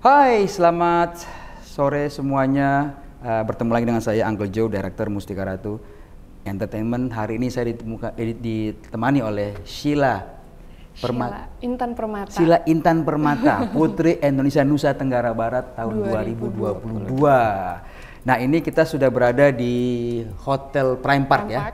Hai, selamat sore semuanya. Bertemu lagi dengan saya Uncle Joe, Direktur Mustika Ratu Entertainment. Hari ini saya ditemani oleh Sheila Intan Permata. Sheila Intan Permata, Putri Indonesia Nusa Tenggara Barat tahun 2022. Nah, ini kita sudah berada di Hotel Prime Park ya.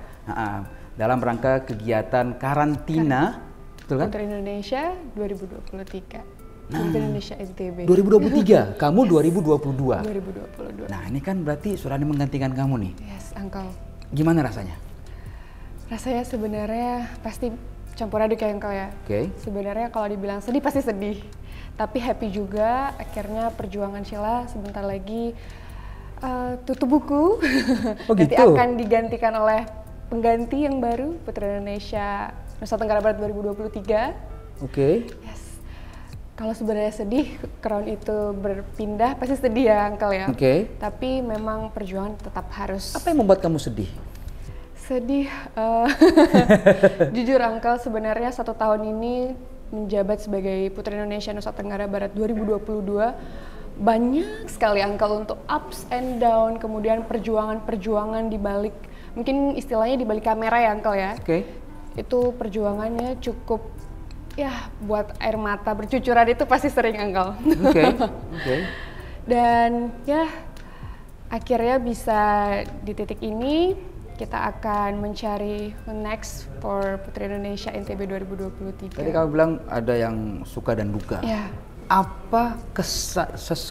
Dalam rangka kegiatan karantina, betul kan? Putri Indonesia 2023. Putri Indonesia NTB. 2023, kamu 2022. 2022. Nah, ini kan berarti Surani menggantikan kamu nih. Yes, Uncle. Gimana rasanya? Rasanya sebenarnya pasti campur aduk ya, Uncle ya. Oke. Sebenarnya kalau dibilang sedih pasti sedih. Tapi happy juga, akhirnya perjuangan Sheila sebentar lagi tutup buku. Oh, Nanti gitu? akan digantikan oleh pengganti yang baru, Putri Indonesia Nusa Tenggara Barat 2023. Oke. Yes. Kalau sebenarnya sedih, crown itu berpindah, pasti sedih ya, Uncle ya. Oke. Tapi memang perjuangan tetap harus. Apa yang membuat kamu sedih? Sedih, jujur Uncle, sebenarnya 1 tahun ini menjabat sebagai Putri Indonesia Nusa Tenggara Barat 2022, banyak sekali Uncle untuk ups and down, kemudian perjuangan-perjuangan di balik, mungkin istilahnya di balik kamera ya Uncle ya. Oke. Itu perjuangannya cukup, ya buat air mata bercucuran itu pasti sering Uncle. Oke. Oke. Dan ya akhirnya bisa di titik ini kita akan mencari next for Putri Indonesia NTB 2023. Tadi kamu bilang ada yang suka dan duka. Ya. Apa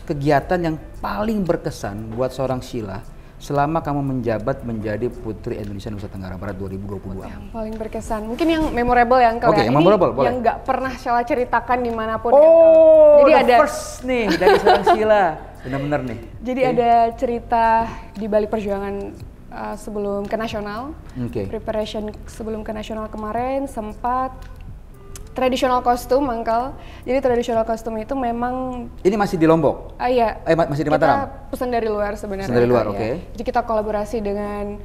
kegiatan yang paling berkesan buat seorang Sheila selama kamu menjabat menjadi Putri Indonesia Nusa Tenggara Barat 2022? Yang paling berkesan, mungkin yang memorable ya Uncle. Oke, ya. yang memorable, boleh. Yang nggak pernah Sheila ceritakan dimanapun. Oh, jadi ada first nih dari seorang Sheila, benar-benar nih. Jadi ada cerita di balik perjuangan sebelum ke nasional. Preparation sebelum ke nasional kemarin sempat tradisional kostum, Uncle. Jadi tradisional kostum itu memang. Ini masih di Lombok? Iya. Masih di Mataram? Kita pesan dari luar sebenarnya. Pesan dari luar, ya. oke. Jadi kita kolaborasi dengan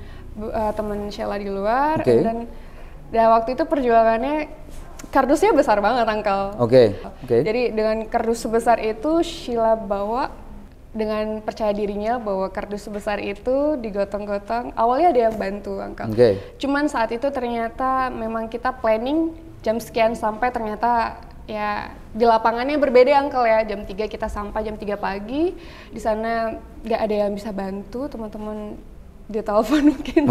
teman Sheila di luar. Oke. Dan waktu itu perjuangannya kardusnya besar banget, Uncle. Oke. Jadi dengan kardus sebesar itu Sheila bawa dengan percaya dirinya bahwa kardus sebesar itu digotong-gotong. Awalnya ada yang bantu, Uncle. Cuman saat itu ternyata memang kita planning jam sekian sampai, ternyata ya di lapangannya berbeda Uncle ya. Jam 3 kita sampai, jam 3 pagi. Di sana nggak ada yang bisa bantu, teman-teman di telepon mungkin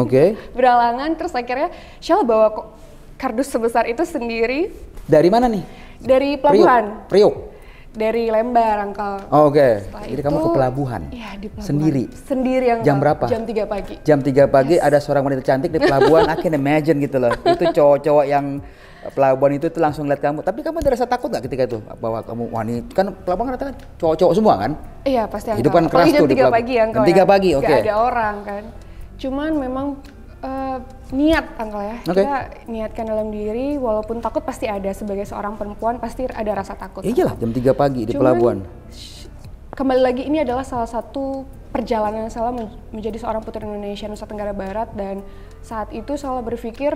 beralangan. Terus akhirnya Sheila bawa kardus sebesar itu sendiri. Dari mana nih? Dari pelabuhan. Priok? Dari Lembar, Uncle. Oh, oke. Jadi kamu ke pelabuhan? Iya, di pelabuhan. Sendiri? Sendiri, Uncle. Jam berapa? Jam 3 pagi. Jam 3 pagi ada seorang wanita cantik di pelabuhan, I can imagine gitu loh. Itu cowok-cowok yang pelabuhan itu langsung lihat kamu. Tapi kamu ada rasa takut nggak ketika itu? Bahwa kamu wanita, kan pelabuhan rata-rata cowok-cowok semua kan? Iya, pasti Uncle. Hidup kan keras tuh di pelabuhan. Jam 3 pagi, Uncle. Jam 3 pagi, oke. Nggak ada orang kan. Cuman memang niat Uncle ya. Kita niatkan dalam diri, walaupun takut pasti ada. Sebagai seorang perempuan pasti ada rasa takut. Iya lah, jam 3 pagi di pelabuhan. Kembali lagi, ini adalah salah satu perjalanan saya menjadi seorang Putri Indonesia Nusa Tenggara Barat. Dan saat itu saya berpikir,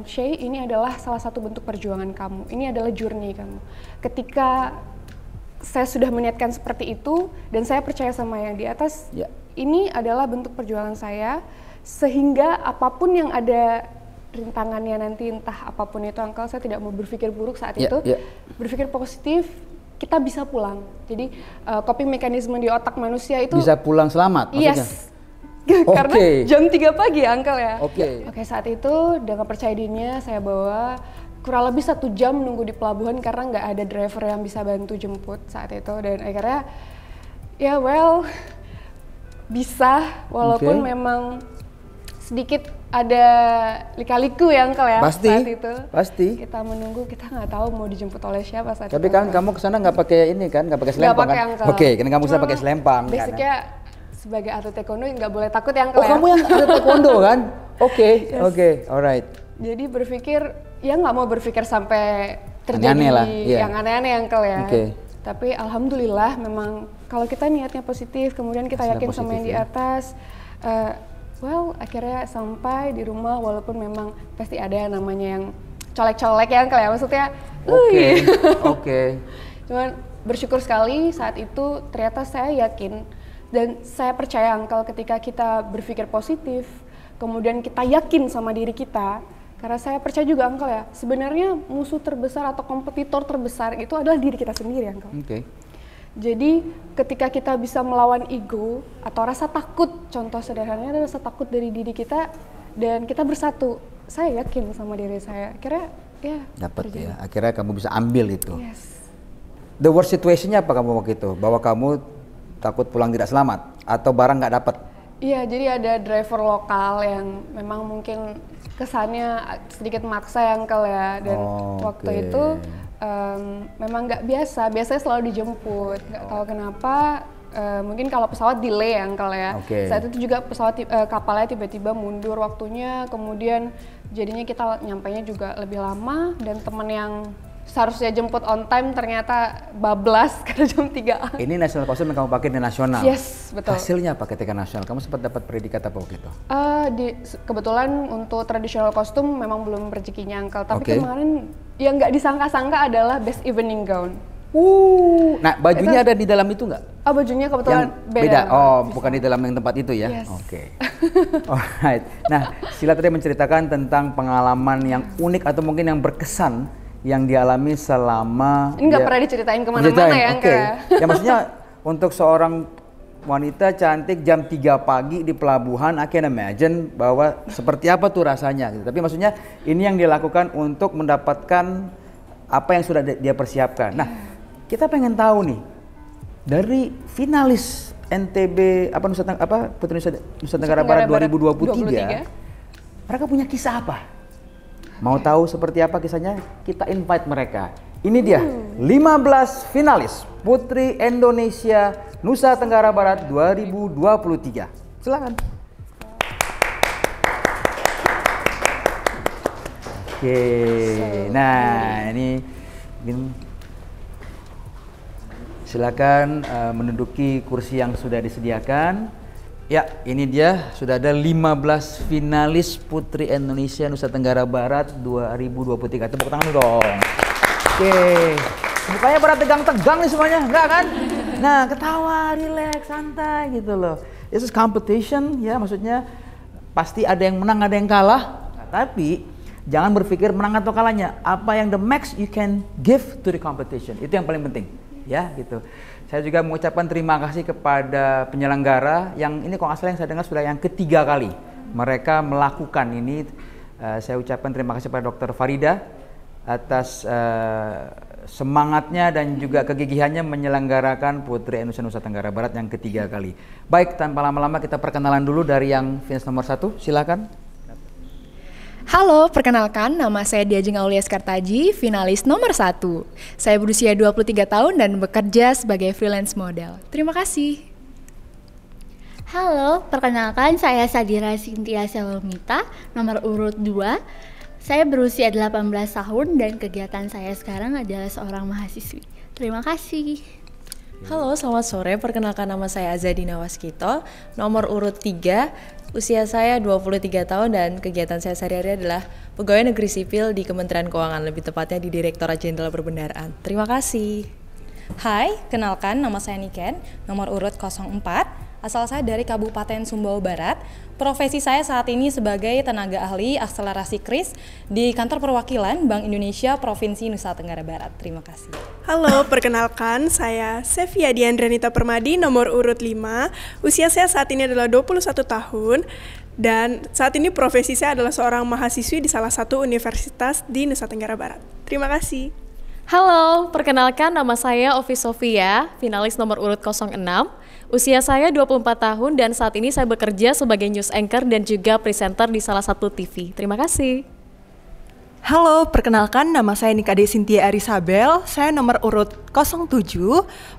Shay, ini adalah salah satu bentuk perjuangan kamu. Ini adalah journey kamu. Ketika saya sudah meniatkan seperti itu, dan saya percaya sama yang di atas, ini adalah bentuk perjuangan saya. Sehingga apapun yang ada rintangannya nanti, entah apapun itu Uncle, saya tidak mau berpikir buruk saat itu. Berpikir positif, kita bisa pulang. Jadi coping mekanisme di otak manusia itu bisa pulang selamat maksudnya? Yes. Karena jam 3 pagi Uncle ya. Oke, saat itu dengan percaya dirinya saya bawa kurang lebih 1 jam nunggu di pelabuhan karena nggak ada driver yang bisa bantu jemput saat itu. Dan akhirnya ya bisa, walaupun memang sedikit ada lika-liku ya Uncle ya. Saat itu kita menunggu, kita nggak tahu mau dijemput oleh siapa saat itu. Tapi kan kamu kesana nggak pakai ini kan, nggak pakai selempang kan? Karena kamu bisa pakai selempang. Basicnya sebagai atlet taekwondo nggak boleh takut ya Uncle ya. Oh, kamu yang atlet taekwondo kan? Oke, alright. Jadi berpikir, ya nggak mau berpikir sampai terjadi yang aneh-aneh Uncle ya. Tapi alhamdulillah memang kalau kita niatnya positif, kemudian kita yakin sama yang di atas, akhirnya sampai di rumah, walaupun memang pasti ada yang namanya yang colek-colek ya Uncle ya, maksudnya Oke. Cuman bersyukur sekali saat itu ternyata saya yakin dan saya percaya Uncle ketika kita berpikir positif, kemudian kita yakin sama diri kita, karena saya percaya juga Uncle ya, sebenarnya musuh terbesar atau kompetitor terbesar itu adalah diri kita sendiri Uncle. Jadi ketika kita bisa melawan ego atau rasa takut, contoh sederhananya adalah rasa takut dari diri kita dan kita bersatu, saya yakin sama diri saya, akhirnya ya dapat ya, akhirnya kamu bisa ambil itu. Yes. The worst situationnya apa kamu waktu itu? Bahwa kamu takut pulang tidak selamat atau barang nggak dapat? Iya, jadi ada driver lokal yang memang mungkin kesannya sedikit maksa ya Uncle ya, dan waktu itu memang nggak biasa, biasanya selalu dijemput, nggak tahu kenapa, mungkin kalau pesawat delay ya Uncle ya, saat itu juga pesawat kapalnya tiba-tiba mundur waktunya, kemudian jadinya kita nyampainya juga lebih lama, dan teman yang seharusnya jemput on time ternyata bablas karena jam 3. Ini national costume yang kamu pakai di nasional? Yes, betul. Hasilnya apa ketika nasional? Kamu sempat dapat predikat apa waktu itu? Kebetulan untuk traditional costume memang belum rezekinya Uncle, tapi kemarin yang nggak disangka-sangka adalah best evening gown. Nah bajunya ada di dalam itu nggak? Bajunya kebetulan beda. Bukan di dalam yang tempat itu ya? Yes. Alright. Nah, Sila tadi menceritakan tentang pengalaman yang unik atau mungkin yang berkesan yang dialami selama... Ini nggak pernah diceritain kemana-mana ya? Ya maksudnya untuk seorang wanita cantik jam 3 pagi di pelabuhan, I can imagine bahwa seperti apa tuh rasanya gitu. Tapi maksudnya ini yang dilakukan untuk mendapatkan apa yang sudah dia persiapkan. Nah, kita pengen tahu nih dari finalis NTB Putri Nusa Tenggara Barat 2023, mereka punya kisah apa? Mau tahu seperti apa kisahnya? Kita invite mereka. Ini dia 15 finalis Putri Indonesia Nusa Tenggara Barat 2023. Silakan. Nah ini silakan menduduki kursi yang sudah disediakan. Ya, ini dia sudah ada 15 finalis Putri Indonesia Nusa Tenggara Barat 2023. Tepuk tangan dong. Mukanya pada tegang-tegang nih semuanya, enggak kan? Nah, ketawa, relax, santai gitu loh. This is competition ya, maksudnya pasti ada yang menang, ada yang kalah. Tapi jangan berpikir menang atau kalahnya. Apa yang the max you can give to the competition. Itu yang paling penting, ya gitu. Saya juga mengucapkan terima kasih kepada penyelenggara yang ini kalau nggak salah yang saya dengar sudah yang ketiga kali mereka melakukan ini. Saya ucapkan terima kasih pada Dr. Farida atas semangatnya dan juga kegigihannya menyelenggarakan Putri Indonesia Nusa Tenggara Barat yang ketiga kali. Baik, tanpa lama-lama kita perkenalan dulu dari yang finalis nomor 1, silakan. Halo, perkenalkan nama saya Diajeng Aulia Skartaji, finalis nomor 1. Saya berusia 23 tahun dan bekerja sebagai freelance model. Terima kasih. Halo, perkenalkan saya Sadira Cynthia Selomita, nomor urut 2. Saya berusia 18 tahun dan kegiatan saya sekarang adalah seorang mahasiswi. Terima kasih. Halo, selamat sore. Perkenalkan nama saya Azadina Waskito, nomor urut 3. Usia saya 23 tahun dan kegiatan saya sehari-hari adalah pegawai negeri sipil di Kementerian Keuangan, lebih tepatnya di Direktorat Jenderal Perbendaharaan. Terima kasih. Hai, kenalkan nama saya Niken, nomor urut 04. Asal saya dari Kabupaten Sumbawa Barat. Profesi saya saat ini sebagai tenaga ahli akselerasi KRIS di Kantor Perwakilan Bank Indonesia Provinsi Nusa Tenggara Barat. Terima kasih. Halo, perkenalkan saya Sevia Diandranita Permadi, nomor urut 5. Usia saya saat ini adalah 21 tahun dan saat ini profesi saya adalah seorang mahasiswi di salah satu universitas di Nusa Tenggara Barat. Terima kasih. Halo, perkenalkan nama saya Ovi Sofia, finalis nomor urut 06. Usia saya 24 tahun dan saat ini saya bekerja sebagai news anchor dan juga presenter di salah satu TV. Terima kasih. Halo, perkenalkan nama saya Nikade Cynthia Arisabel, saya nomor urut 07,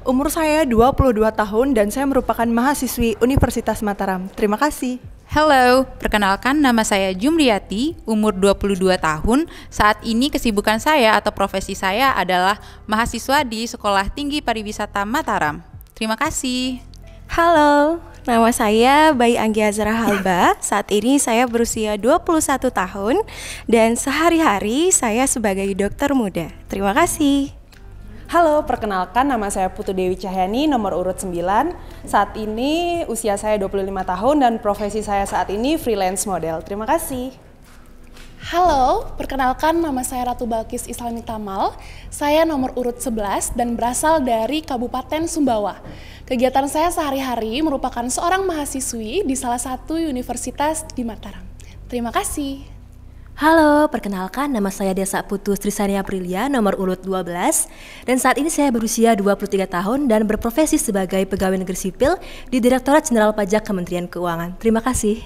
umur saya 22 tahun dan saya merupakan mahasiswi Universitas Mataram. Terima kasih. Halo, perkenalkan nama saya Jumriyati, umur 22 tahun. Saat ini kesibukan saya atau profesi saya adalah mahasiswa di Sekolah Tinggi Pariwisata Mataram. Terima kasih. Halo, nama saya Bayi Anggi Azra Halba. Saat ini saya berusia 21 tahun dan sehari-hari saya sebagai dokter muda. Terima kasih. Halo, perkenalkan nama saya Putu Dewi Cahyani, nomor urut 9. Saat ini usia saya 25 tahun dan profesi saya saat ini freelance model. Terima kasih. Halo, perkenalkan nama saya Ratu Balkis Islami Tamal. Saya nomor urut 11 dan berasal dari Kabupaten Sumbawa. Kegiatan saya sehari-hari merupakan seorang mahasiswi di salah satu universitas di Mataram. Terima kasih. Halo, perkenalkan nama saya Desa Putu Trisania Aprilia, nomor urut 12. Dan saat ini saya berusia 23 tahun dan berprofesi sebagai pegawai negeri sipil di Direktorat Jenderal Pajak Kementerian Keuangan. Terima kasih.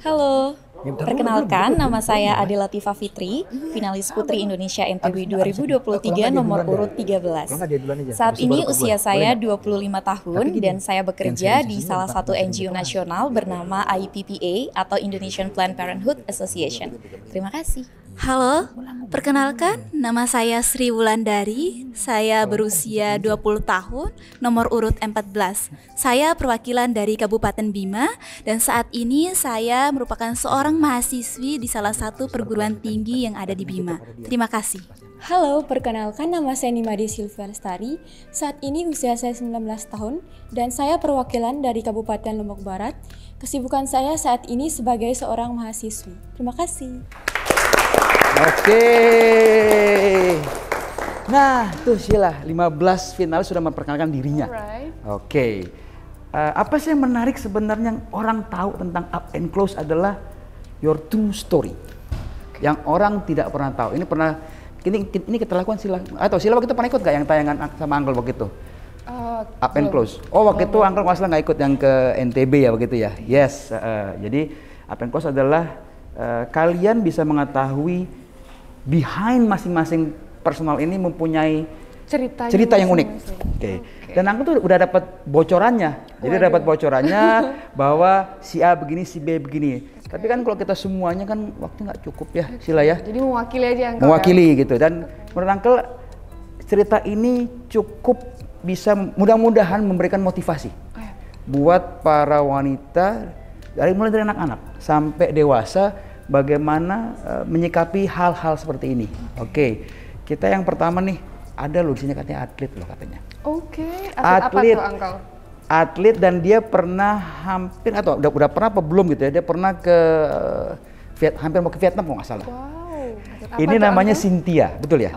Halo, perkenalkan nama saya Ade Latifah Fitri, finalis Putri Indonesia NTB 2023 nomor urut 13. Saat ini usia saya 25 tahun dan saya bekerja di salah satu NGO nasional bernama IPPA atau Indonesian Planned Parenthood Association. Terima kasih. Halo, perkenalkan nama saya Sri Wulandari, saya berusia 20 tahun, nomor urut 14. Saya perwakilan dari Kabupaten Bima dan saat ini saya merupakan seorang mahasiswi di salah satu perguruan tinggi yang ada di Bima. Terima kasih. Halo, perkenalkan nama saya Nimade Silvia Lestari. Saat ini usia saya 19 tahun dan saya perwakilan dari Kabupaten Lombok Barat. Kesibukan saya saat ini sebagai seorang mahasiswi. Terima kasih. Oke. Nah, tuh Sheila, 15 finalis sudah memperkenalkan dirinya. Oke. Apa sih yang menarik sebenarnya yang orang tahu tentang Up and Close adalah your true story. Yang orang tidak pernah tahu. Ini kita lakukan Sheila. Atau Sheila waktu itu pernah ikut gak yang tayangan sama Uncle waktu itu? Up and Close. Oh, waktu itu Uncle masalah nggak ikut yang ke NTB ya begitu ya. Yes. Jadi Up and Close adalah kalian bisa mengetahui behind masing-masing personal ini mempunyai cerita yang unik. Oke. Dan aku tuh udah dapat bocorannya. Jadi dapat bocorannya bahwa si A begini, si B begini. Tapi kan kalau kita semuanya kan waktu nggak cukup ya, Sheila ya. Jadi mewakili aja Uncle. Mewakili gitu. Dan menurut Uncle cerita ini cukup bisa mudah-mudahan memberikan motivasi buat para wanita mulai dari anak-anak sampai dewasa. Bagaimana menyikapi hal-hal seperti ini. Oke, kita yang pertama nih, ada loh di sini katanya atlet loh katanya. Oke, atlet apa tuh Uncle? Atlet dan dia pernah hampir atau udah pernah apa belum gitu ya, dia pernah ke hampir mau ke Vietnam kalau nggak salah. Wow. Ini namanya Cynthia, betul ya?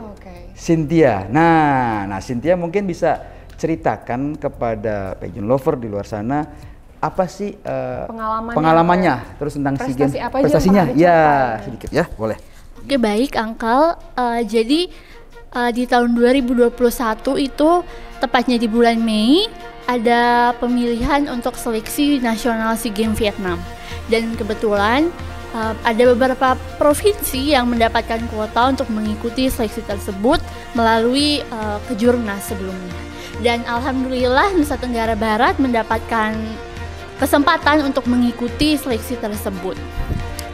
Cynthia. Nah Cynthia mungkin bisa ceritakan kepada pageant lover di luar sana apa sih pengalamannya terus tentang SEA Games, prestasinya ya sedikit ya boleh. Oke, baik Uncle. Jadi di tahun 2021 itu tepatnya di bulan Mei ada pemilihan untuk seleksi nasional SEA Games Vietnam dan kebetulan ada beberapa provinsi yang mendapatkan kuota untuk mengikuti seleksi tersebut melalui kejurnas sebelumnya dan alhamdulillah Nusa Tenggara Barat mendapatkan kesempatan untuk mengikuti seleksi tersebut.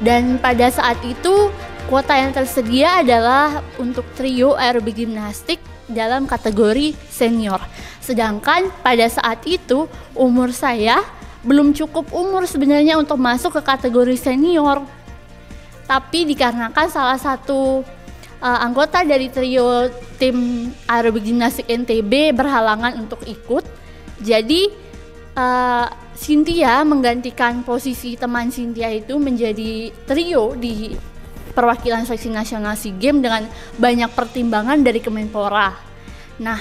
Dan pada saat itu kuota yang tersedia adalah untuk trio aerobik gimnastik dalam kategori senior. Sedangkan pada saat itu umur saya belum cukup umur sebenarnya untuk masuk ke kategori senior. Tapi dikarenakan salah satu anggota dari trio tim aerobik gimnastik NTB berhalangan untuk ikut, jadi Cynthia menggantikan posisi teman Cynthia itu menjadi trio di perwakilan seleksi nasional SEA Games dengan banyak pertimbangan dari Kemenpora. Nah,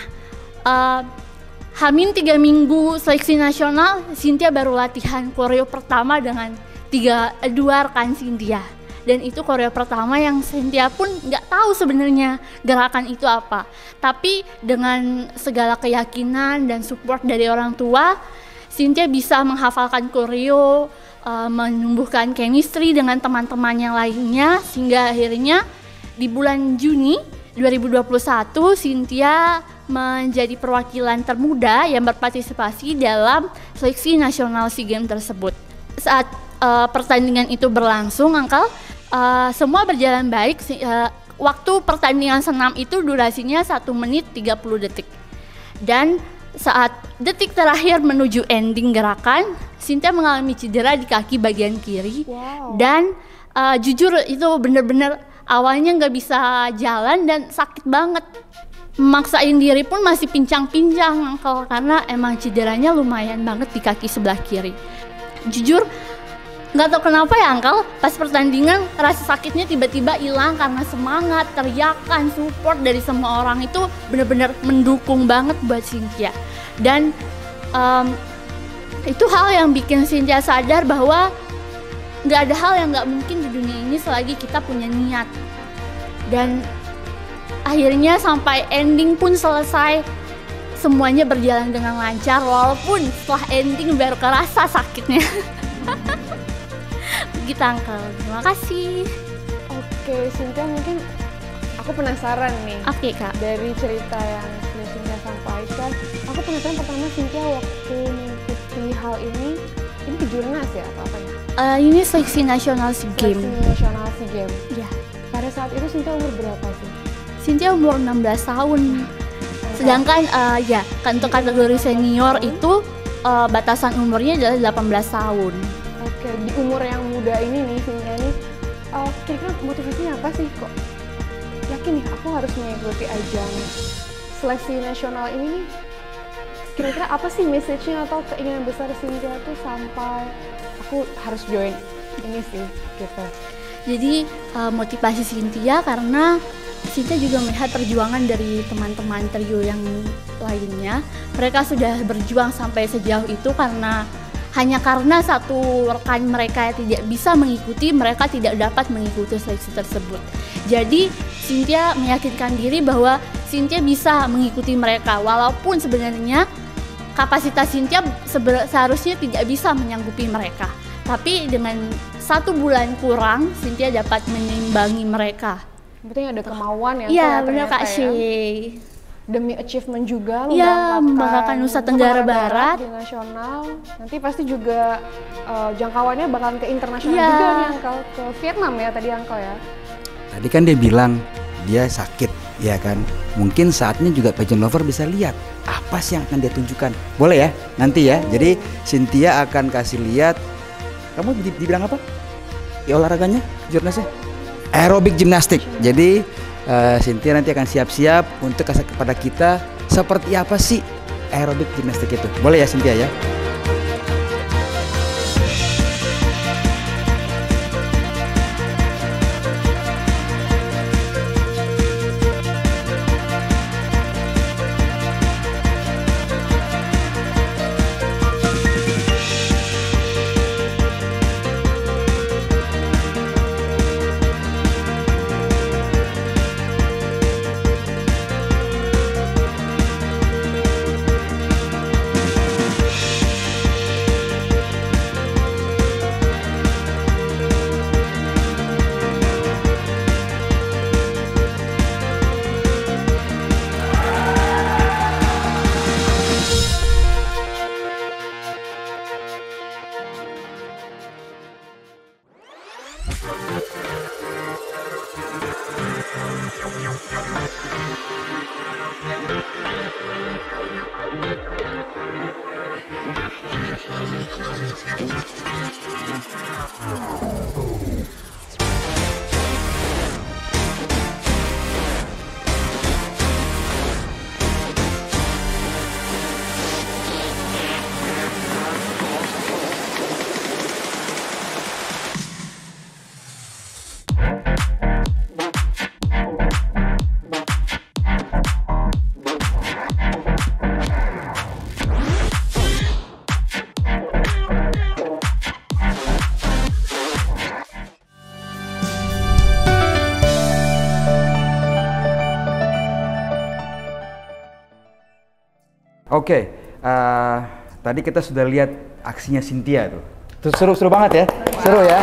Hamin 3 minggu seleksi nasional, Cynthia baru latihan koreo pertama dengan 2 rekan Cynthia. Dan itu koreo pertama yang Cynthia pun nggak tahu sebenarnya gerakan itu apa. Tapi dengan segala keyakinan dan support dari orang tua, Cynthia bisa menghafalkan koreo, menumbuhkan chemistry dengan teman-teman yang lainnya, sehingga akhirnya di bulan Juni 2021 Cynthia menjadi perwakilan termuda yang berpartisipasi dalam seleksi nasional SEA Games tersebut. Saat pertandingan itu berlangsung, Uncle, semua berjalan baik. Waktu pertandingan senam itu durasinya 1 menit 30 detik. Dan saat detik terakhir menuju ending gerakan, Cynthia mengalami cedera di kaki bagian kiri. Dan jujur itu bener-bener awalnya nggak bisa jalan dan sakit banget. Memaksain diri pun masih pincang-pincang Uncle, karena emang cederanya lumayan banget di kaki sebelah kiri. Jujur nggak tahu kenapa ya Uncle, pas pertandingan rasa sakitnya tiba-tiba hilang karena semangat, teriakan, support dari semua orang itu benar-benar mendukung banget buat Cynthia. Dan itu hal yang bikin Cynthia sadar bahwa nggak ada hal yang nggak mungkin di dunia ini selagi kita punya niat. Dan akhirnya sampai ending pun selesai, semuanya berjalan dengan lancar walaupun setelah ending baru kerasa sakitnya. Begitu Uncle, terima kasih. Oke, Cynthia, mungkin aku penasaran nih. Oke, Kak. Dari cerita yang Cynthia sampaikan, aku penasaran pertama Cynthia waktu mengikuti hal ini kejurnas ya atau apa ya? Ini seleksi nasional SEA Games. Seleksi nasional SEA Games. Ya. Pada saat itu Cynthia umur berapa sih? Cynthia umur 16 tahun. Sedangkan ya untuk kategori senior itu batasan umurnya adalah 18 tahun. Oke, di umur yang muda ini nih Cynthia nih, kira-kira motivasinya apa sih kok yakin nih aku harus mengikuti ajang seleksi nasional ini nih? Kira-kira apa sih message-nya atau keinginan besar Cynthia tuh sampai aku harus join ini sih gitu? Jadi motivasi Cynthia karena Cynthia juga melihat perjuangan dari teman-teman trio yang lainnya. Mereka sudah berjuang sampai sejauh itu hanya karena satu rekan mereka yang tidak bisa mengikuti, mereka tidak dapat mengikuti seleksi tersebut. Jadi Cynthia meyakinkan diri bahwa Cynthia bisa mengikuti mereka walaupun sebenarnya kapasitas Cynthia seharusnya tidak bisa menyanggupi mereka. Tapi dengan 1 bulan kurang, Cynthia dapat menimbangi mereka. Berarti ada kemauan ya? Iya benar Kak Shay. Demi achievement juga membanggakan Nusa Tenggara Barat di nasional. Nanti pasti juga jangkauannya bakalan ke internasional juga nih Uncle, ke Vietnam ya tadi Uncle ya. Tadi kan dia bilang dia sakit ya kan. Mungkin saatnya juga pageant lover bisa lihat apa sih yang akan dia tunjukkan. Boleh ya nanti ya. Jadi Cynthia akan kasih lihat. Kamu dibilang apa? Ya olahraganya, jurnasnya? Aerobik gimnastik. Jadi Cynthia nanti akan siap-siap untuk kasih kepada kita seperti apa sih aerobik gimnastik itu. Boleh ya Cynthia ya? Oke, tadi kita sudah lihat aksinya Cynthia tuh. Seru banget ya, seru ya.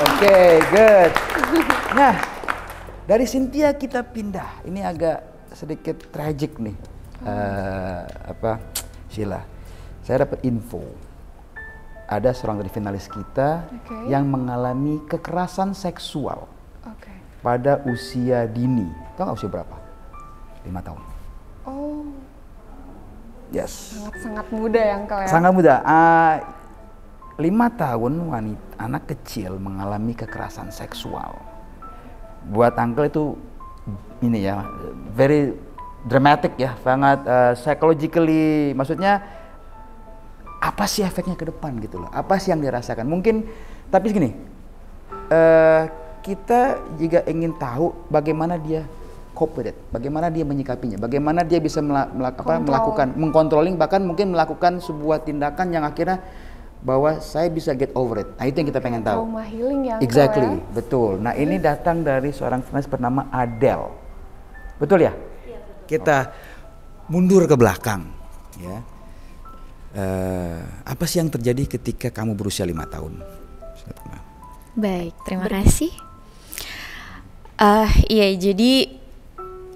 Oke, good. Nah, dari Cynthia kita pindah. Ini agak sedikit tragic nih. Sheila, saya dapat info. Ada seorang dari finalis kita yang mengalami kekerasan seksual pada usia dini. Tahu nggak usia berapa? 5 tahun. Oh. Yes. Sangat muda ya Uncle ya? Sangat muda. 5 tahun anak kecil mengalami kekerasan seksual. Buat Uncle itu ini ya, very dramatic ya, sangat psychologically, maksudnya apa sih efeknya ke depan gitu loh, apa sih yang dirasakan mungkin. Tapi gini, kita juga ingin tahu bagaimana dia cope with it, bagaimana dia menyikapinya, bagaimana dia bisa melakukan, mengkontrolling, bahkan mungkin melakukan sebuah tindakan yang akhirnya bahwa saya bisa get over it. Nah itu yang kita pengen tahu. Trauma healing ya. Exactly, betul. Nah ini datang dari seorang penulis bernama Adele. Betul ya? Iya, betul. Kita mundur ke belakang ya. Apa sih yang terjadi ketika kamu berusia 5 tahun? Baik, terima kasih. Iya, jadi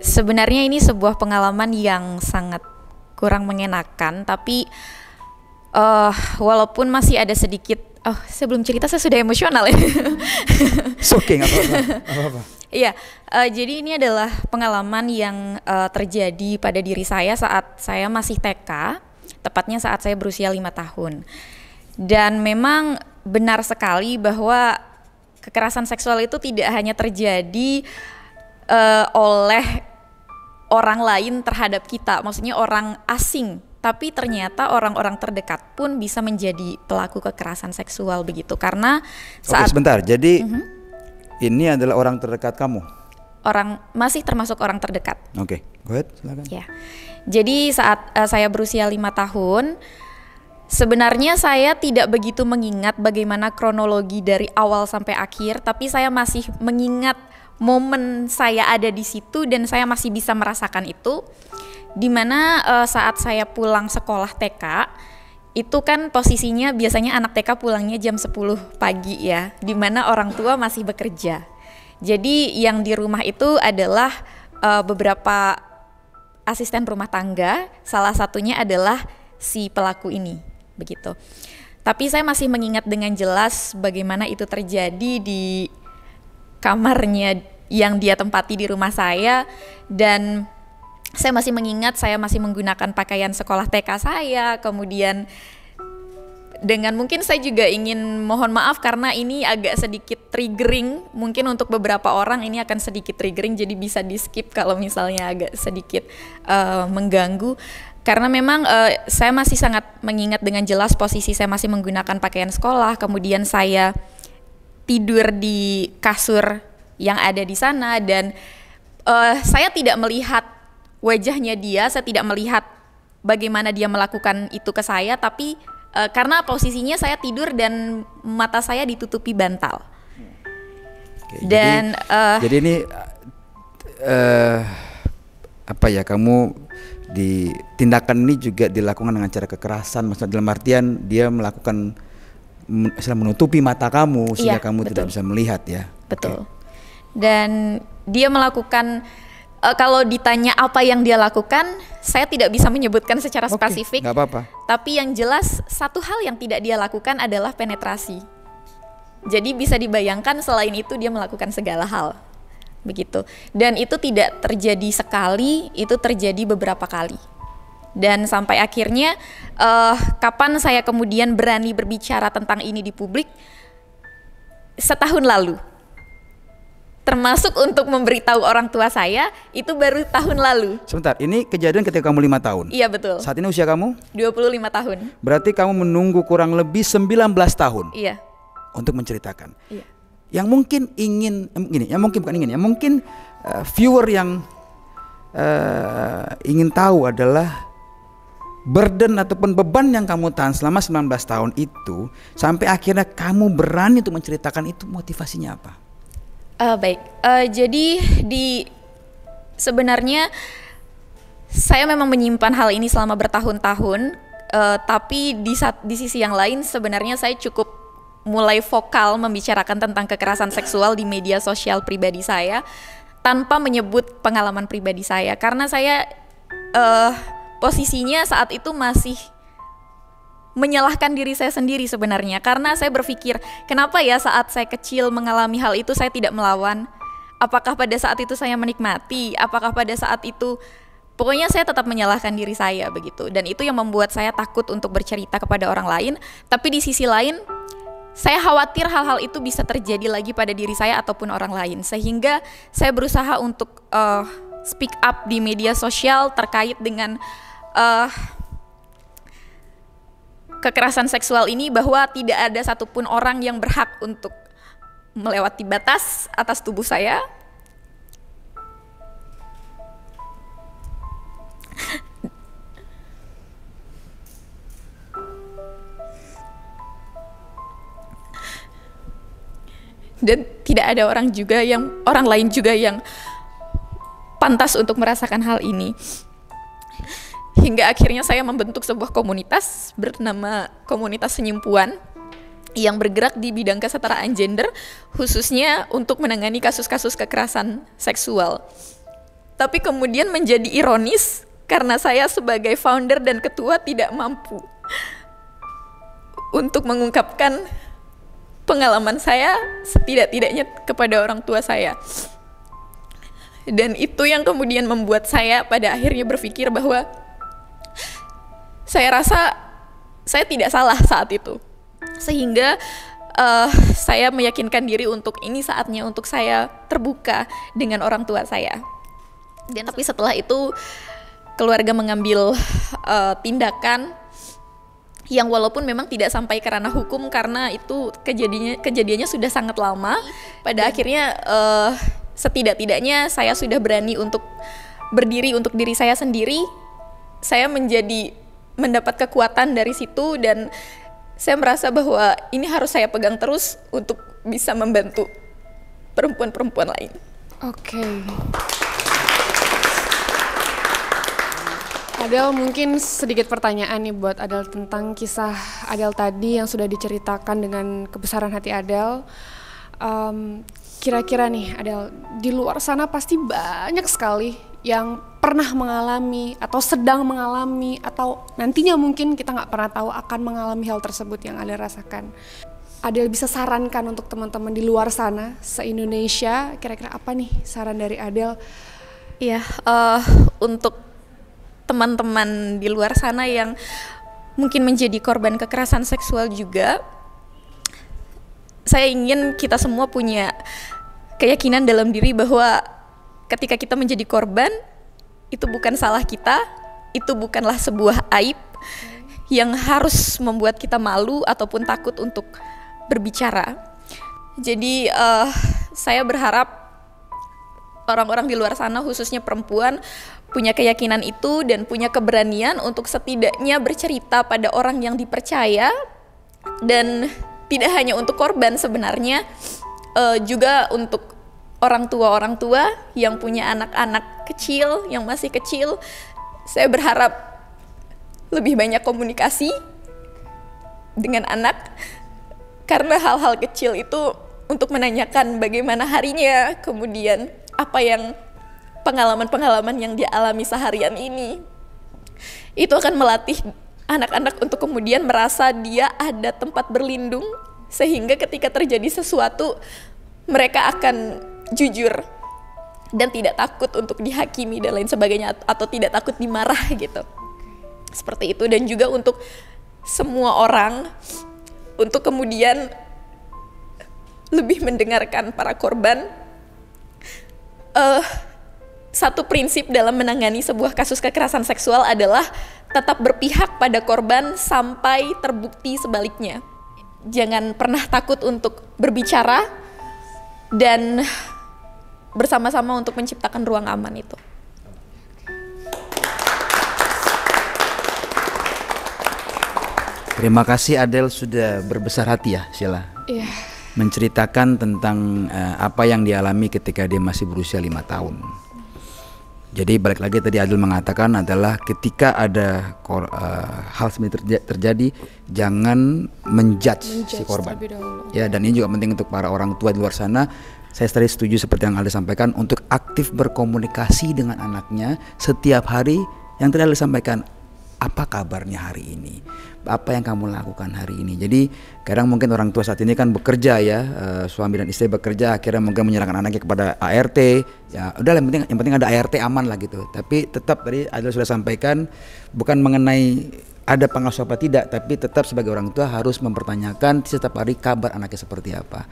sebenarnya ini sebuah pengalaman yang sangat kurang mengenakan, tapi walaupun masih ada sedikit, sebelum cerita saya sudah emosional ya. Oke, nggak apa-apa. Iya, jadi ini adalah pengalaman yang terjadi pada diri saya saat saya masih TK, tepatnya saat saya berusia 5 tahun. Dan memang benar sekali bahwa kekerasan seksual itu tidak hanya terjadi oleh orang lain terhadap kita, maksudnya orang asing, tapi ternyata orang-orang terdekat pun bisa menjadi pelaku kekerasan seksual begitu. Karena saat sebentar, jadi ini adalah orang terdekat kamu? Masih termasuk orang terdekat. Oke, go ahead, silakan. Ya. Jadi saat saya berusia 5 tahun, sebenarnya saya tidak begitu mengingat bagaimana kronologi dari awal sampai akhir, tapi saya masih mengingat momen saya ada di situ dan saya masih bisa merasakan itu. Dimana saat saya pulang sekolah TK, itu kan posisinya biasanya anak TK pulangnya jam 10 pagi ya, dimana orang tua masih bekerja. Jadi yang di rumah itu adalah beberapa asisten rumah tangga, salah satunya adalah si pelaku ini, begitu. Tapi saya masih mengingat dengan jelas bagaimana itu terjadi di kamarnya yang dia tempati di rumah saya, dan saya masih mengingat saya masih menggunakan pakaian sekolah TK saya. Kemudian dengan mungkin saya juga ingin mohon maaf karena ini agak sedikit triggering, mungkin untuk beberapa orang ini akan sedikit triggering, jadi bisa di skip kalau misalnya agak sedikit mengganggu. Karena memang saya masih sangat mengingat dengan jelas posisi saya masih menggunakan pakaian sekolah, kemudian saya tidur di kasur yang ada di sana, dan saya tidak melihat wajahnya dia, saya tidak melihat bagaimana dia melakukan itu ke saya, tapi karena posisinya saya tidur dan mata saya ditutupi bantal. Oke, dan jadi ini apa ya, kamu di tindakan ini juga dilakukan dengan cara kekerasan, maksudnya dalam artian dia melakukan menutupi mata kamu sehingga kamu tidak bisa melihat ya. Betul. Dan dia melakukan, kalau ditanya apa yang dia lakukan, saya tidak bisa menyebutkan secara spesifik. Nggak apa-apa. Tapi yang jelas satu hal yang tidak dia lakukan adalah penetrasi. Jadi bisa dibayangkan selain itu dia melakukan segala hal, begitu. Dan itu tidak terjadi sekali, itu terjadi beberapa kali. Dan sampai akhirnya kapan saya kemudian berani berbicara tentang ini di publik? Setahun lalu. Termasuk untuk memberitahu orang tua saya, itu baru tahun lalu. Sebentar, ini kejadian ketika kamu 5 tahun? Iya, betul. Saat ini usia kamu? 25 tahun. Berarti kamu menunggu kurang lebih 19 tahun? Iya. Untuk menceritakan? Iya. Yang mungkin ingin, mungkin viewer yang ingin tahu adalah burden ataupun beban yang kamu tahan selama 19 tahun itu, sampai akhirnya kamu berani untuk menceritakan itu, motivasinya apa? Baik, jadi sebenarnya saya memang menyimpan hal ini selama bertahun-tahun, tapi di sisi yang lain sebenarnya saya cukup mulai vokal membicarakan tentang kekerasan seksual di media sosial pribadi saya tanpa menyebut pengalaman pribadi saya, karena saya posisinya saat itu masih menyalahkan diri saya sendiri sebenarnya, karena saya berpikir kenapa ya saat saya kecil mengalami hal itu saya tidak melawan, apakah pada saat itu saya menikmati, apakah pada saat itu, pokoknya saya tetap menyalahkan diri saya begitu, dan itu yang membuat saya takut untuk bercerita kepada orang lain. Tapi di sisi lain saya khawatir hal-hal itu bisa terjadi lagi pada diri saya ataupun orang lain, sehingga saya berusaha untuk speak up di media sosial terkait dengan kekerasan seksual ini, bahwa tidak ada satupun orang yang berhak untuk melewati batas atas tubuh saya. Dan tidak ada orang lain juga yang pantas untuk merasakan hal ini. Hingga akhirnya saya membentuk sebuah komunitas bernama Komunitas Senyum Puan yang bergerak di bidang kesetaraan gender, khususnya untuk menangani kasus-kasus kekerasan seksual. Tapi kemudian menjadi ironis karena saya sebagai founder dan ketua tidak mampu untuk mengungkapkan pengalaman saya setidak-tidaknya kepada orang tua saya. Dan itu yang kemudian membuat saya pada akhirnya berpikir bahwa saya rasa saya tidak salah saat itu. Sehingga saya meyakinkan diri untuk ini saatnya untuk saya terbuka dengan orang tua saya. Dan tapi setelah itu keluarga mengambil tindakan yang walaupun memang tidak sampai ke ranah hukum karena itu kejadiannya sudah sangat lama. Pada akhirnya setidak-tidaknya saya sudah berani untuk berdiri untuk diri saya sendiri. Saya mendapat kekuatan dari situ, dan saya merasa bahwa ini harus saya pegang terus untuk bisa membantu perempuan-perempuan lain. Oke. Adel, mungkin sedikit pertanyaan nih buat Adel tentang kisah Adel tadi yang sudah diceritakan dengan kebesaran hati Adel. Kira-kira nih Adel, di luar sana pasti banyak sekali yang pernah mengalami atau sedang mengalami atau nantinya mungkin kita nggak pernah tahu akan mengalami hal tersebut yang Adel rasakan. Adel bisa sarankan untuk teman-teman di luar sana se-Indonesia, kira-kira apa nih saran dari Adel? Iya, untuk teman-teman di luar sana yang mungkin menjadi korban kekerasan seksual juga, saya ingin kita semua punya keyakinan dalam diri bahwa ketika kita menjadi korban, itu bukan salah kita, itu bukanlah sebuah aib yang harus membuat kita malu ataupun takut untuk berbicara. Jadi saya berharap orang-orang di luar sana, khususnya perempuan, punya keyakinan itu dan punya keberanian untuk setidaknya bercerita pada orang yang dipercaya, dan tidak hanya untuk korban sebenarnya, juga untuk orang tua yang punya anak-anak kecil, yang masih kecil. Saya berharap lebih banyak komunikasi dengan anak, karena hal-hal kecil itu untuk menanyakan bagaimana harinya, kemudian apa yang pengalaman-pengalaman yang dia alami seharian ini, itu akan melatih anak-anak untuk kemudian merasa dia ada tempat berlindung, sehingga ketika terjadi sesuatu mereka akan jujur dan tidak takut untuk dihakimi dan lain sebagainya, atau tidak takut dimarah gitu. Seperti itu. Dan juga untuk semua orang untuk kemudian lebih mendengarkan para korban. Satu prinsip dalam menangani sebuah kasus kekerasan seksual adalah tetap berpihak pada korban sampai terbukti sebaliknya. Jangan pernah takut untuk berbicara dan bersama-sama untuk menciptakan ruang aman itu. Terima kasih Adel sudah berbesar hati ya, Sheila. Iya. Menceritakan tentang apa yang dialami ketika dia masih berusia 5 tahun. Jadi balik lagi tadi Adel mengatakan adalah ketika ada hal seperti terjadi, jangan menjudge si korban. Ya, dan ini juga penting untuk para orang tua di luar sana. Saya setuju seperti yang Adel sampaikan, untuk aktif berkomunikasi dengan anaknya setiap hari. Yang tadi Adel sampaikan, apa kabarnya hari ini? Apa yang kamu lakukan hari ini? Jadi kadang mungkin orang tua saat ini kan bekerja ya, suami dan istri bekerja, akhirnya mungkin menyerahkan anaknya kepada ART. Ya udah, yang penting ada ART aman lah gitu. Tapi tetap tadi Adel sudah sampaikan, bukan mengenai ada pengasuh apa tidak, tapi tetap sebagai orang tua harus mempertanyakan setiap hari kabar anaknya seperti apa.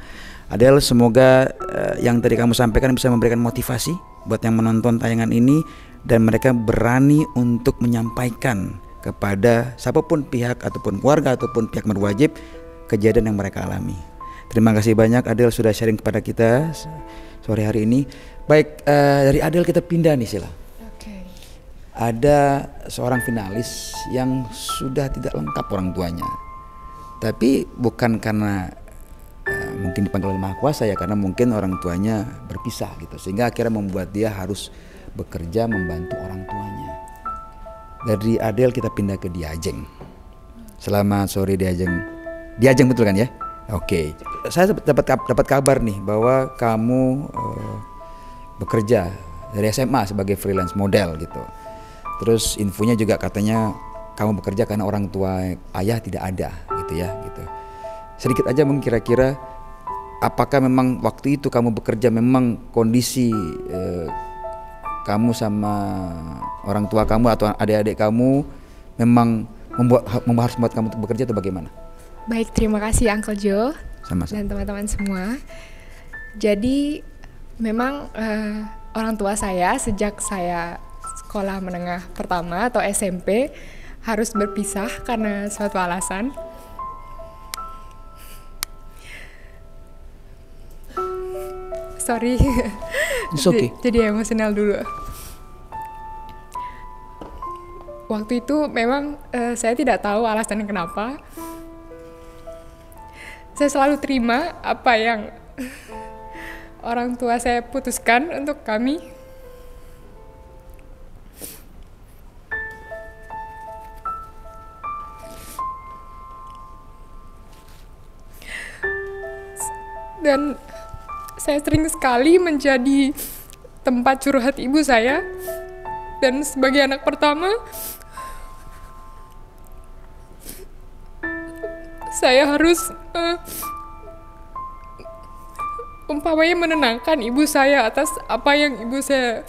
Adel, semoga yang tadi kamu sampaikan bisa memberikan motivasi buat yang menonton tayangan ini, dan mereka berani untuk menyampaikan kepada siapapun pihak ataupun keluarga ataupun pihak berwajib kejadian yang mereka alami. Terima kasih banyak Adel sudah sharing kepada kita sore hari ini. Baik, dari Adel kita pindah nih Sila. Ada seorang finalis yang sudah tidak lengkap orang tuanya, tapi bukan karena mungkin dipanggil oleh Maha Kuasa ya, karena mungkin orang tuanya berpisah gitu, sehingga akhirnya membuat dia harus bekerja membantu orang tuanya. Dari Adel kita pindah ke Diajeng. Selamat sore Diajeng. Diajeng betul kan ya? Oke. Saya dapat kabar nih bahwa kamu bekerja dari SMA sebagai freelance model gitu. Terus infonya juga katanya kamu bekerja karena orang tua ayah tidak ada gitu ya gitu. Sedikit aja mungkin kira-kira apakah memang waktu itu kamu bekerja memang kondisi kamu sama orang tua kamu atau adik-adik kamu memang harus membuat kamu untuk bekerja atau bagaimana? Baik, terima kasih Uncle Joe. Sama-sama. Dan teman-teman semua. Jadi memang orang tua saya sejak saya sekolah menengah pertama atau SMP harus berpisah karena suatu alasan. Sorry, it's okay. Jadi emosional dulu. Waktu itu memang saya tidak tahu alasannya kenapa. Saya selalu terima apa yang orang tua saya putuskan untuk kami. Dan saya sering sekali menjadi tempat curhat ibu saya. Dan sebagai anak pertama, saya harus umpamanya menenangkan ibu saya atas apa yang ibu saya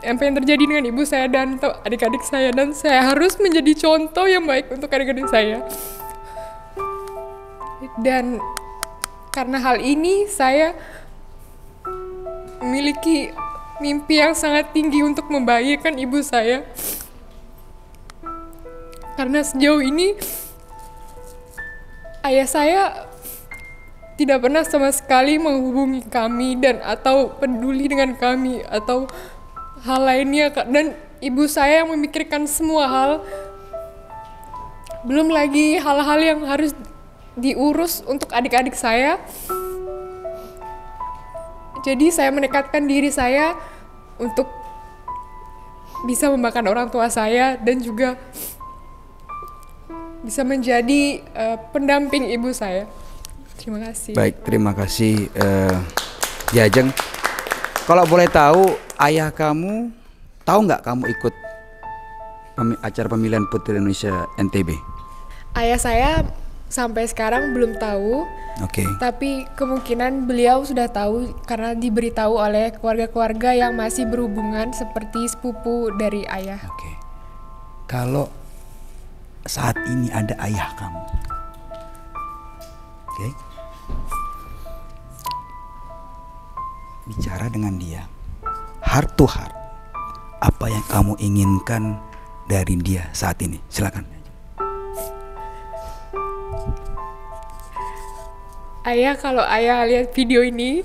apa yang terjadi dengan ibu saya dan adik-adik saya, dan saya harus menjadi contoh yang baik untuk adik-adik saya. Dan karena hal ini saya memiliki mimpi yang sangat tinggi untuk membahagiakan ibu saya. Karena sejauh ini ayah saya tidak pernah sama sekali menghubungi kami dan atau peduli dengan kami atau hal lainnya, dan ibu saya yang memikirkan semua hal. Belum lagi hal-hal yang harus diurus untuk adik-adik saya. Jadi saya menekatkan diri saya untuk bisa membanggakan orang tua saya dan juga bisa menjadi pendamping ibu saya. Terima kasih. Baik, terima kasih Diajeng. Kalau boleh tahu, ayah kamu tahu nggak kamu ikut acara pemilihan Putri Indonesia NTB? Ayah saya sampai sekarang belum tahu. Oke. Tapi kemungkinan beliau sudah tahu karena diberitahu oleh keluarga-keluarga yang masih berhubungan seperti sepupu dari ayah. Oke. Kalau saat ini ada ayah kamu, oke, bicara dengan dia, heart to heart, apa yang kamu inginkan dari dia saat ini? Silakan. Ayah, kalau ayah lihat video ini,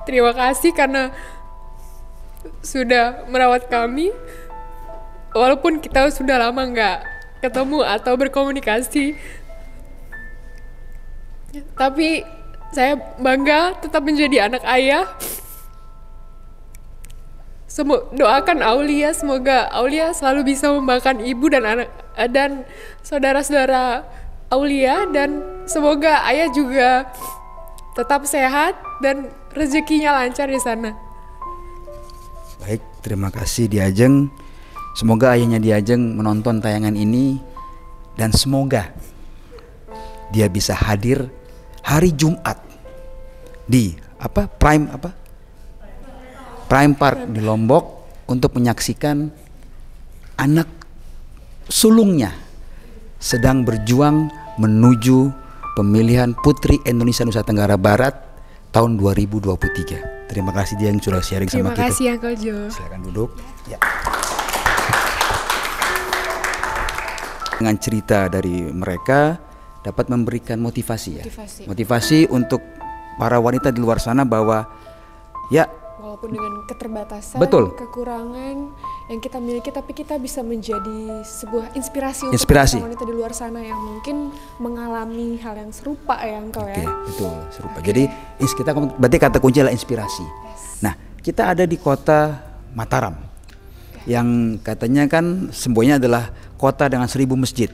terima kasih karena sudah merawat kami. Walaupun kita sudah lama nggak ketemu atau berkomunikasi, tapi saya bangga tetap menjadi anak ayah. Doakan Aulia, semoga Aulia selalu bisa membanggakan ibu dan anak dan saudara-saudara Aulia, dan semoga ayah juga tetap sehat dan rezekinya lancar di sana. Baik, terima kasih Diajeng. Semoga ayahnya Diajeng menonton tayangan ini dan semoga dia bisa hadir hari Jumat di Prime Park di Lombok untuk menyaksikan anak sulungnya sedang berjuang menuju pemilihan Putri Indonesia Nusa Tenggara Barat tahun 2023. Terima kasih dia yang sudah sharing sama kita. Terima kasih Uncle Jo. Silakan duduk. Ya. Dengan cerita dari mereka dapat memberikan motivasi ya. Motivasi untuk para wanita di luar sana bahwa ya walaupun dengan keterbatasan, betul, kekurangan yang kita miliki, tapi kita bisa menjadi sebuah inspirasi untuk wanita di luar sana yang mungkin mengalami hal yang serupa ya Uncle ya. Betul, serupa. Jadi kita berarti kata kunci adalah inspirasi. Nah, kita ada di kota Mataram yang katanya kan semboyannya adalah kota dengan 1000 masjid.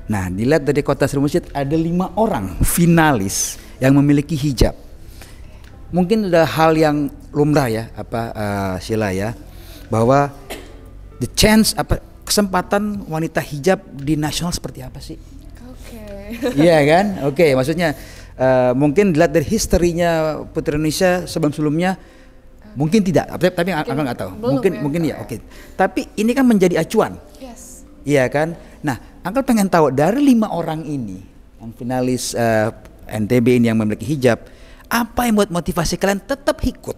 Nah, dilihat dari kota 1000 masjid ada 5 orang finalis yang memiliki hijab. Mungkin ada hal yang lumrah ya, Sheila ya, bahwa the chance kesempatan wanita hijab di nasional seperti apa sih? Iya kan? Maksudnya mungkin dilihat dari historinya Putri Indonesia sebelum-sebelumnya mungkin tidak, tapi Angkel nggak tahu. Mungkin ya. Tapi ini kan menjadi acuan. Iya kan? Nah, Angkel pengen tahu dari 5 orang ini yang finalis NTB ini yang memiliki hijab, apa yang buat motivasi kalian tetap ikut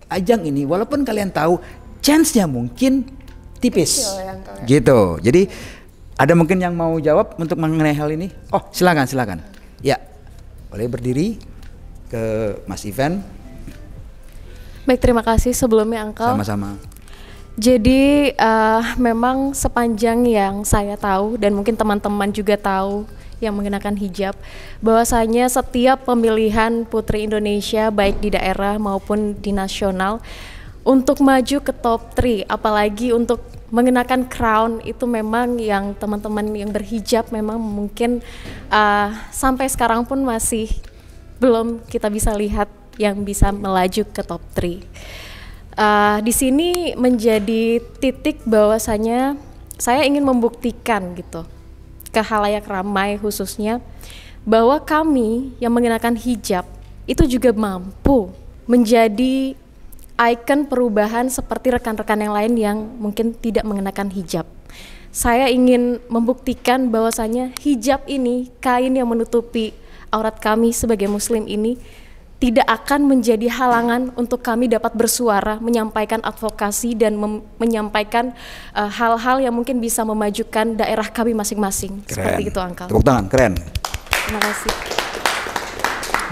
ajang ini walaupun kalian tahu chance-nya mungkin tipis gitu. Jadi ada mungkin yang mau jawab untuk mengenai hal ini? Oh, silakan. Ya, boleh berdiri ke Mas Ivan. Baik, terima kasih sebelumnya Uncle. Sama-sama. Jadi memang sepanjang yang saya tahu dan mungkin teman-teman juga tahu yang mengenakan hijab, bahwasanya setiap pemilihan Putri Indonesia baik di daerah maupun di nasional untuk maju ke top 3, apalagi untuk mengenakan crown, itu memang yang teman-teman yang berhijab memang mungkin sampai sekarang pun masih belum kita bisa lihat yang bisa melaju ke top 3. Di sini menjadi titik bahwasanya saya ingin membuktikan gitu ke khalayak ramai khususnya bahwa kami yang mengenakan hijab itu juga mampu menjadi ikon perubahan seperti rekan-rekan yang lain yang mungkin tidak mengenakan hijab. Saya ingin membuktikan bahwasanya hijab ini, kain yang menutupi aurat kami sebagai muslim ini, tidak akan menjadi halangan untuk kami dapat bersuara, menyampaikan advokasi dan menyampaikan hal-hal yang mungkin bisa memajukan daerah kami masing-masing. Seperti itu, Uncle. Tepuk tangan, keren. Terima kasih.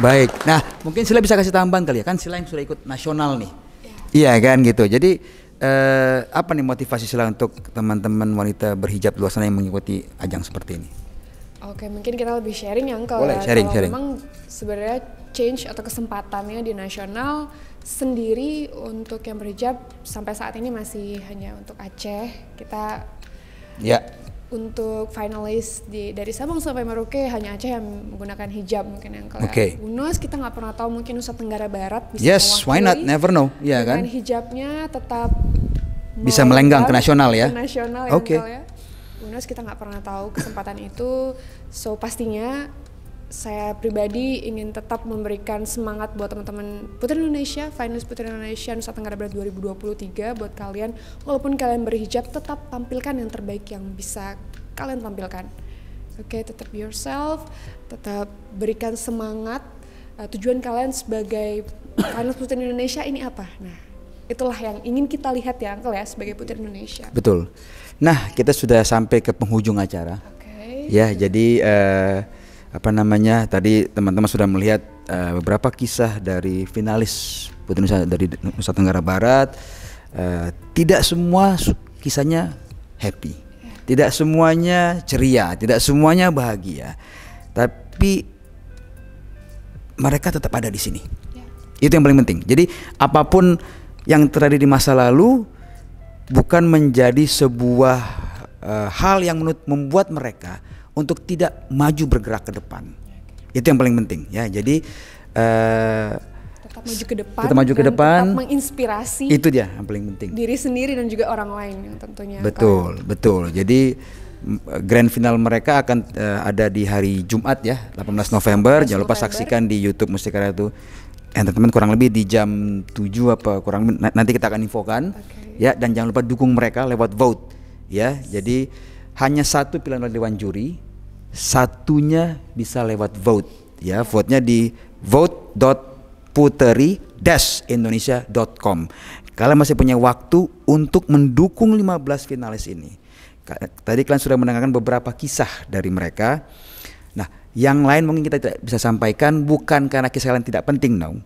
Baik, nah mungkin Sheila bisa kasih tambahan kali ya, kan Sheila yang sudah ikut nasional nih. Iya kan gitu, jadi apa nih motivasi Sheila untuk teman-teman wanita berhijab luar sana yang mengikuti ajang seperti ini? Oke, mungkin kita lebih sharing ya Uncle. Boleh, sharing. Memang sebenarnya change atau kesempatannya di nasional sendiri untuk yang berhijab sampai saat ini masih hanya untuk Aceh. Kita untuk finalis dari Sabang sampai Merauke hanya Aceh yang menggunakan hijab mungkin yang UNOS kita nggak pernah tahu, mungkin Nusa Tenggara Barat bisa mewakili. Why not, never know, ya kan? Hijabnya tetap bisa melenggang ke nasional ya. Ke nasional ya. UNOS kita nggak pernah tahu kesempatan itu, so pastinya saya pribadi ingin tetap memberikan semangat buat teman-teman Putri Indonesia, finalis Putri Indonesia Nusa Tenggara Barat 2023 buat kalian, walaupun kalian berhijab tetap tampilkan yang terbaik yang bisa kalian tampilkan. Tetap yourself, tetap berikan semangat. Tujuan kalian sebagai finalis Putri Indonesia ini apa? Nah, itulah yang ingin kita lihat ya Uncle ya sebagai Putri Indonesia. Betul. Nah, kita sudah sampai ke penghujung acara. Ya, jadi tadi teman-teman sudah melihat beberapa kisah dari finalis Putri Indonesia dari Nusa Tenggara Barat. Tidak semua kisahnya happy, tidak semuanya ceria, tidak semuanya bahagia, tapi mereka tetap ada di sini. Itu yang paling penting. Jadi apapun yang terjadi di masa lalu bukan menjadi sebuah hal yang membuat mereka untuk tidak maju bergerak ke depan. Itu yang paling penting ya. Jadi tetap maju ke depan, tetap menginspirasi. Itu dia yang paling penting. Diri sendiri dan juga orang lain yang tentunya. Betul. Jadi grand final mereka akan ada di hari Jumat ya, 18 November. Jangan lupa saksikan di YouTube Mustika Ratu Entertainment kurang lebih di jam 7 apa kurang lebih, nanti kita akan infokan ya, dan jangan lupa dukung mereka lewat vote. ya. Jadi hanya satu pilihan oleh dewan juri, satunya bisa lewat vote ya. Vote-nya di vote.puteri-indonesia.com. Kalian masih punya waktu untuk mendukung 15 finalis ini. Tadi kalian sudah mendengarkan beberapa kisah dari mereka. Nah, yang lain mungkin kita tidak bisa sampaikan bukan karena kisah kalian tidak penting, no.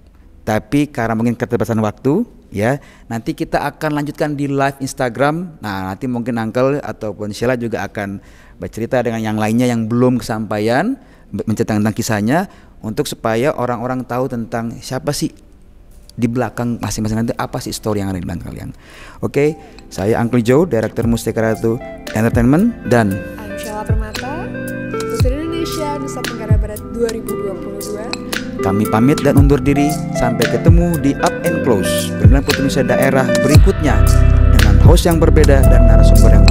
Tapi karena mungkin keterbatasan waktu, ya. Nanti kita akan lanjutkan di live Instagram. Nah, nanti mungkin Uncle ataupun Sheila juga akan bercerita dengan yang lainnya yang belum kesampaian, menceritakan tentang kisahnya, untuk supaya orang-orang tahu tentang siapa sih di belakang masing-masing, nanti apa sih story yang ada di belakang kalian. Oke, saya Uncle Joe, Direktur Mustika Ratu Entertainment, dan I'm Sheila Permata, Putri Indonesia Nusa Tenggara Barat 2022. Kami pamit dan undur diri. Sampai ketemu di Up and Close, pemilihan Putri Indonesia daerah berikutnya dengan host yang berbeda dan narasumber yang